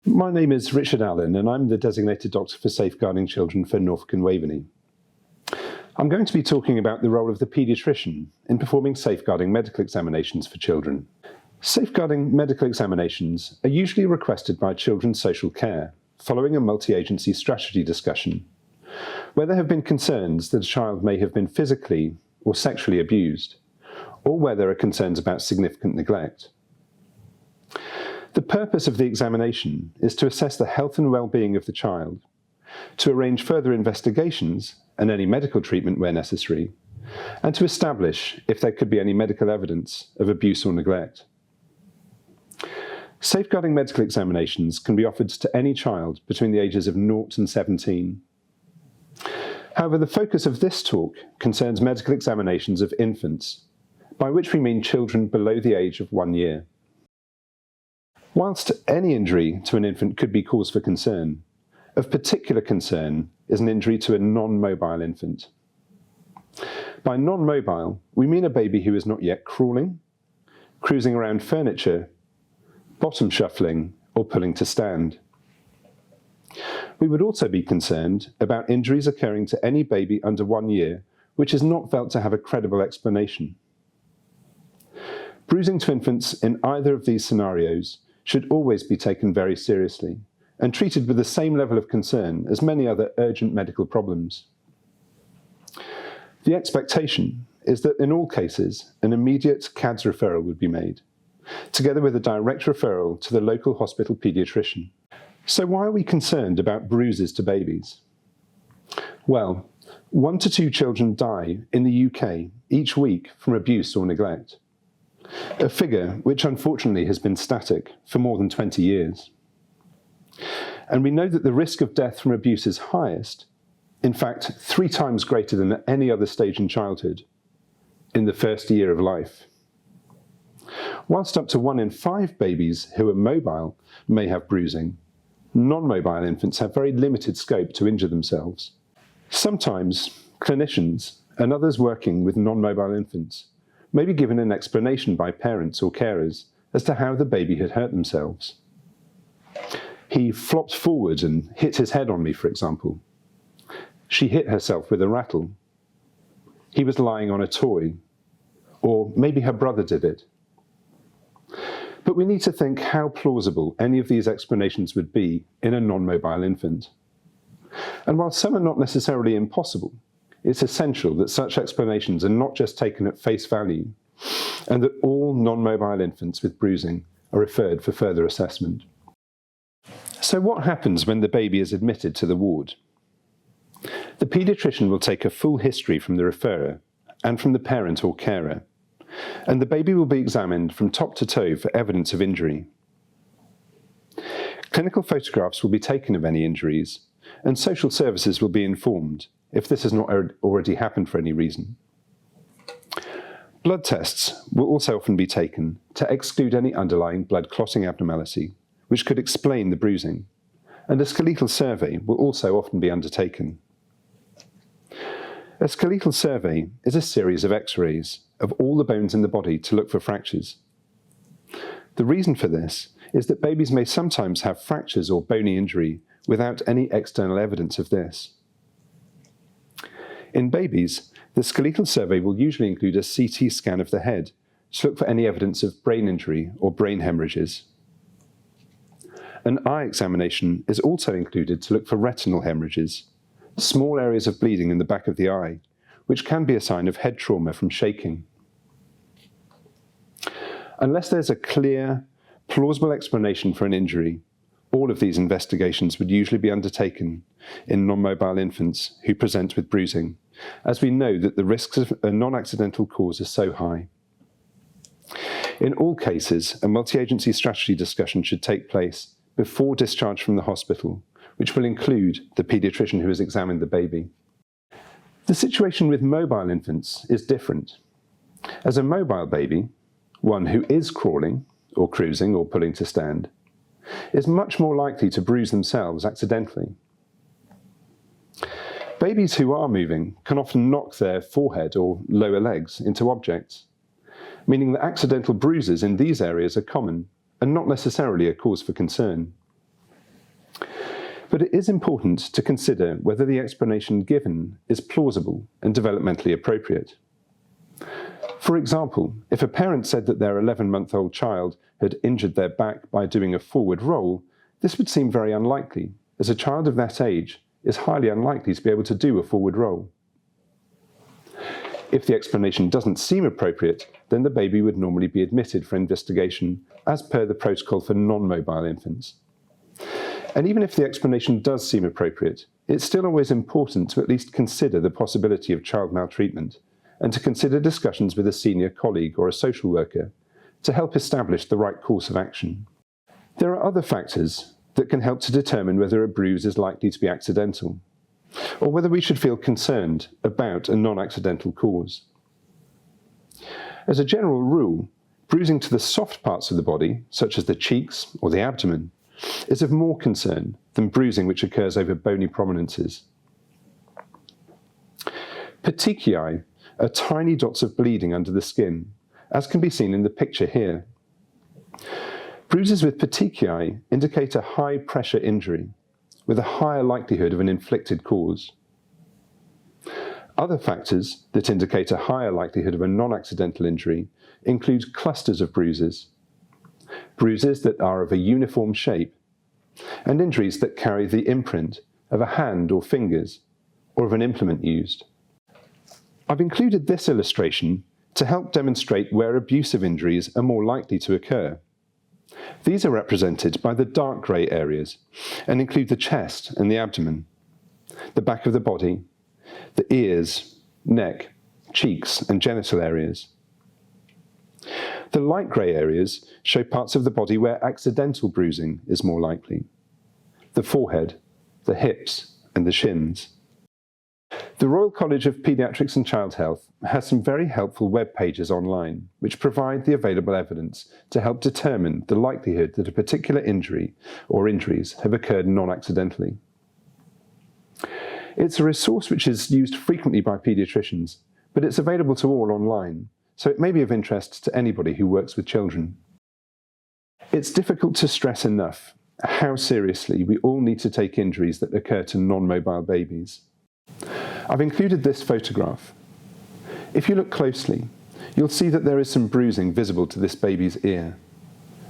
My name is Richard Allen, and I'm the designated doctor for safeguarding children for Norfolk and Waveney. I'm going to be talking about the role of the paediatrician in performing safeguarding medical examinations for children. Safeguarding medical examinations are usually requested by children's social care following a multi-agency strategy discussion, where there have been concerns that a child may have been physically or sexually abused, or where there are concerns about significant neglect. The purpose of the examination is to assess the health and well-being of the child, to arrange further investigations and any medical treatment where necessary, and to establish if there could be any medical evidence of abuse or neglect. Safeguarding medical examinations can be offered to any child between the ages of 0 and 17. However, the focus of this talk concerns medical examinations of infants, by which we mean children below the age of 1 year. Whilst any injury to an infant could be cause for concern, of particular concern is an injury to a non-mobile infant. By non-mobile, we mean a baby who is not yet crawling, cruising around furniture, bottom shuffling, or pulling to stand. We would also be concerned about injuries occurring to any baby under 1 year which is not felt to have a credible explanation. Bruising to infants in either of these scenarios should always be taken very seriously and treated with the same level of concern as many other urgent medical problems. The expectation is that in all cases, an immediate CADS referral would be made, together with a direct referral to the local hospital paediatrician. So why are we concerned about bruises to babies? Well, 1 to 2 children die in the UK each week from abuse or neglect, a figure which unfortunately has been static for more than 20 years. And we know that the risk of death from abuse is highest, in fact 3 times greater than at any other stage in childhood, in the first year of life. Whilst up to 1 in 5 babies who are mobile may have bruising, non-mobile infants have very limited scope to injure themselves. Sometimes clinicians and others working with non-mobile infants may be given an explanation by parents or carers as to how the baby had hurt themselves. He flopped forward and hit his head on me, for example. She hit herself with a rattle. He was lying on a toy. Or maybe her brother did it. But we need to think how plausible any of these explanations would be in a non-mobile infant. And while some are not necessarily impossible, it's essential that such explanations are not just taken at face value, and that all non-mobile infants with bruising are referred for further assessment. So what happens when the baby is admitted to the ward? The paediatrician will take a full history from the referrer and from the parent or carer, and the baby will be examined from top to toe for evidence of injury. Clinical photographs will be taken of any injuries, and social services will be informed if this has not already happened for any reason. Blood tests will also often be taken to exclude any underlying blood clotting abnormality, which could explain the bruising, and a skeletal survey will also often be undertaken. A skeletal survey is a series of X-rays of all the bones in the body to look for fractures. The reason for this is that babies may sometimes have fractures or bony injury without any external evidence of this. In babies, the skeletal survey will usually include a CT scan of the head to look for any evidence of brain injury or brain hemorrhages. An eye examination is also included to look for retinal hemorrhages, small areas of bleeding in the back of the eye, which can be a sign of head trauma from shaking. Unless there's a clear, plausible explanation for an injury, all of these investigations would usually be undertaken in non-mobile infants who present with bruising, as we know that the risks of a non-accidental cause are so high. In all cases, a multi-agency strategy discussion should take place before discharge from the hospital, which will include the paediatrician who has examined the baby. The situation with mobile infants is different. As a mobile baby, one who is crawling, or cruising, or pulling to stand, is much more likely to bruise themselves accidentally. Babies who are moving can often knock their forehead or lower legs into objects, meaning that accidental bruises in these areas are common and not necessarily a cause for concern. But it is important to consider whether the explanation given is plausible and developmentally appropriate. For example, if a parent said that their 11-month-old child had injured their back by doing a forward roll, this would seem very unlikely, as a child of that age is highly unlikely to be able to do a forward roll. If the explanation doesn't seem appropriate, then the baby would normally be admitted for investigation as per the protocol for non-mobile infants. And even if the explanation does seem appropriate, it's still always important to at least consider the possibility of child maltreatment and to consider discussions with a senior colleague or a social worker to help establish the right course of action. There are other factors that can help to determine whether a bruise is likely to be accidental, or whether we should feel concerned about a non-accidental cause. As a general rule, bruising to the soft parts of the body, such as the cheeks or the abdomen, is of more concern than bruising which occurs over bony prominences. Petechiae are tiny dots of bleeding under the skin, as can be seen in the picture here. Bruises with petechiae indicate a high-pressure injury, with a higher likelihood of an inflicted cause. Other factors that indicate a higher likelihood of a non-accidental injury include clusters of bruises, bruises that are of a uniform shape, and injuries that carry the imprint of a hand or fingers, or of an implement used. I've included this illustration to help demonstrate where abusive injuries are more likely to occur. These are represented by the dark grey areas and include the chest and the abdomen, the back of the body, the ears, neck, cheeks, and genital areas. The light grey areas show parts of the body where accidental bruising is more likely: the forehead, the hips, and the shins. The Royal College of Paediatrics and Child Health has some very helpful web pages online which provide the available evidence to help determine the likelihood that a particular injury or injuries have occurred non-accidentally. It's a resource which is used frequently by paediatricians, but it's available to all online, so it may be of interest to anybody who works with children. It's difficult to stress enough how seriously we all need to take injuries that occur to non-mobile babies. I've included this photograph. If you look closely, you'll see that there is some bruising visible to this baby's ear,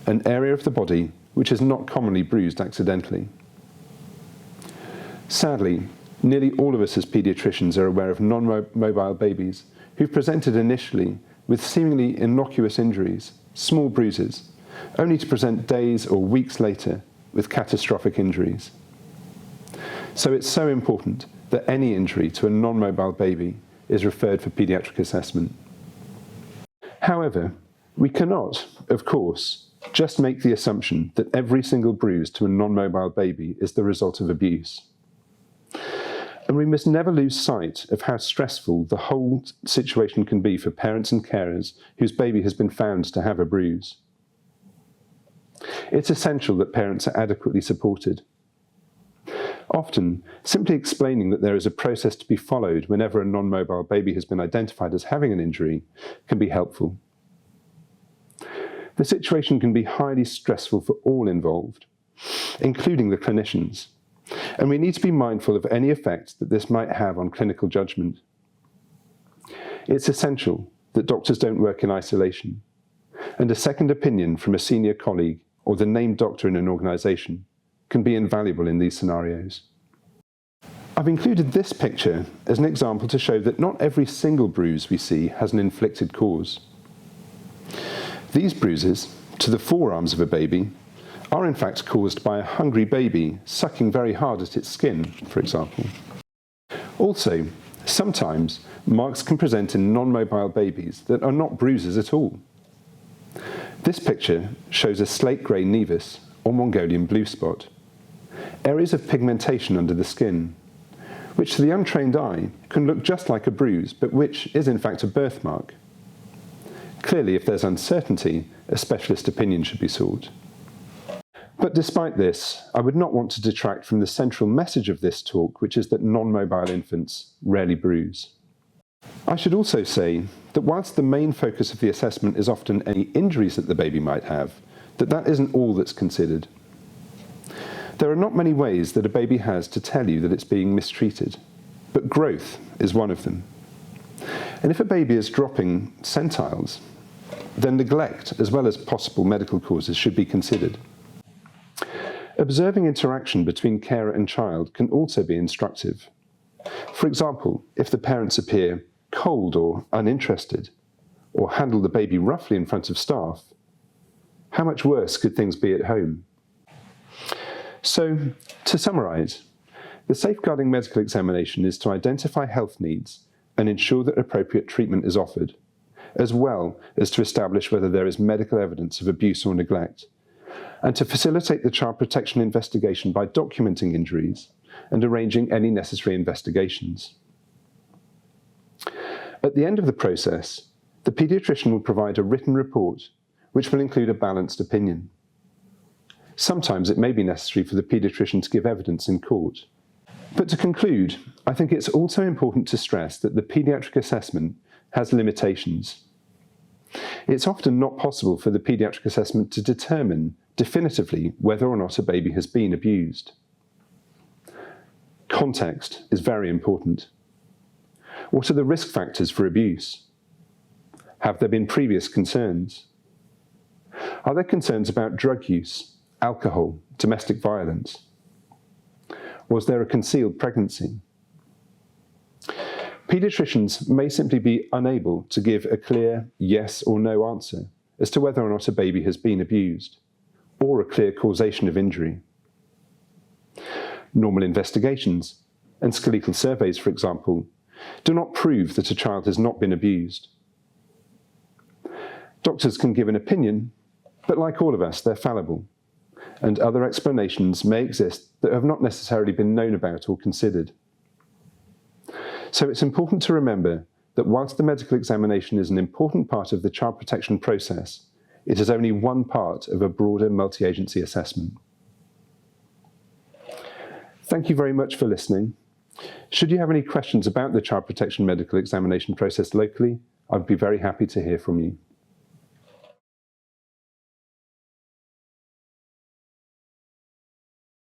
an area of the body which is not commonly bruised accidentally. Sadly, nearly all of us as paediatricians are aware of non-mobile babies who've presented initially with seemingly innocuous injuries, small bruises, only to present days or weeks later with catastrophic injuries. So it's so important that any injury to a non-mobile baby is referred for paediatric assessment. However, we cannot, of course, just make the assumption that every single bruise to a non-mobile baby is the result of abuse. And we must never lose sight of how stressful the whole situation can be for parents and carers whose baby has been found to have a bruise. It's essential that parents are adequately supported. Often, simply explaining that there is a process to be followed whenever a non-mobile baby has been identified as having an injury can be helpful. The situation can be highly stressful for all involved, including the clinicians, and we need to be mindful of any effect that this might have on clinical judgment. It's essential that doctors don't work in isolation, and a second opinion from a senior colleague or the named doctor in an organisation can be invaluable in these scenarios. I've included this picture as an example to show that not every single bruise we see has an inflicted cause. These bruises, to the forearms of a baby, are in fact caused by a hungry baby sucking very hard at its skin, for example. Also, sometimes marks can present in non-mobile babies that are not bruises at all. This picture shows a slate grey nevus, or Mongolian blue spot, areas of pigmentation under the skin, which to the untrained eye can look just like a bruise, but which is in fact a birthmark. Clearly, if there's uncertainty, a specialist opinion should be sought. But despite this, I would not want to detract from the central message of this talk, which is that non-mobile infants rarely bruise. I should also say that whilst the main focus of the assessment is often any injuries that the baby might have, that isn't all that's considered. There are not many ways that a baby has to tell you that it's being mistreated, but growth is one of them. And if a baby is dropping centiles, then neglect, as well as possible medical causes, should be considered. Observing interaction between carer and child can also be instructive. For example, if the parents appear cold or uninterested, or handle the baby roughly in front of staff, how much worse could things be at home? So, to summarise, the safeguarding medical examination is to identify health needs and ensure that appropriate treatment is offered, as well as to establish whether there is medical evidence of abuse or neglect, and to facilitate the child protection investigation by documenting injuries and arranging any necessary investigations. At the end of the process, the paediatrician will provide a written report which will include a balanced opinion. Sometimes it may be necessary for the paediatrician to give evidence in court. But to conclude, I think it's also important to stress that the paediatric assessment has limitations. It's often not possible for the paediatric assessment to determine definitively whether or not a baby has been abused. Context is very important. What are the risk factors for abuse? Have there been previous concerns? Are there concerns about drug use, alcohol, domestic violence? Was there a concealed pregnancy? Paediatricians may simply be unable to give a clear yes or no answer as to whether or not a baby has been abused, or a clear causation of injury. Normal investigations and skeletal surveys, for example, do not prove that a child has not been abused. Doctors can give an opinion, but like all of us, they're fallible, and other explanations may exist that have not necessarily been known about or considered. So it's important to remember that whilst the medical examination is an important part of the child protection process, it is only one part of a broader multi-agency assessment. Thank you very much for listening. Should you have any questions about the child protection medical examination process locally, I'd be very happy to hear from you.